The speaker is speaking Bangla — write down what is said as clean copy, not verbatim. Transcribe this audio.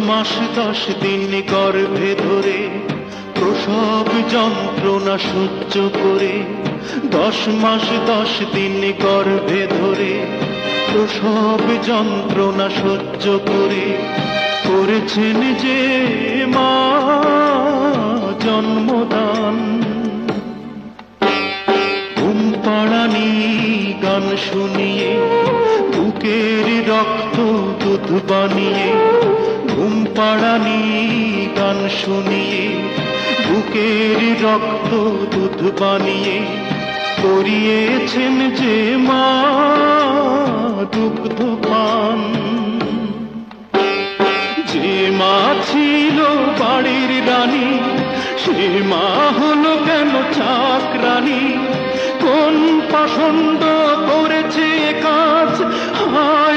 মাস 10 দিন গর্ভে ধরে প্রসব যন্ত্রণা সহ্য করে, 10 মাস 10 দিন গর্ভে ধরে প্রসব যন্ত্রণা সহ্য করে করেছেন যে মা জন্মদান। ঘুম পাড়ানি গান শুনিয়ে বুকের রক্ত দুধ বানিয়ে, ঘুম পাড়ানি গান শুনিয়ে বুকের রক্ত দুধ বানিয়ে করিয়েছেন যে মা দুগ্ধ পান। যে মা ছিল বাড়ির রানী সে মা হলো কেন চাকরানী? কোন পাষণ্ড করেছে কাজ? হায়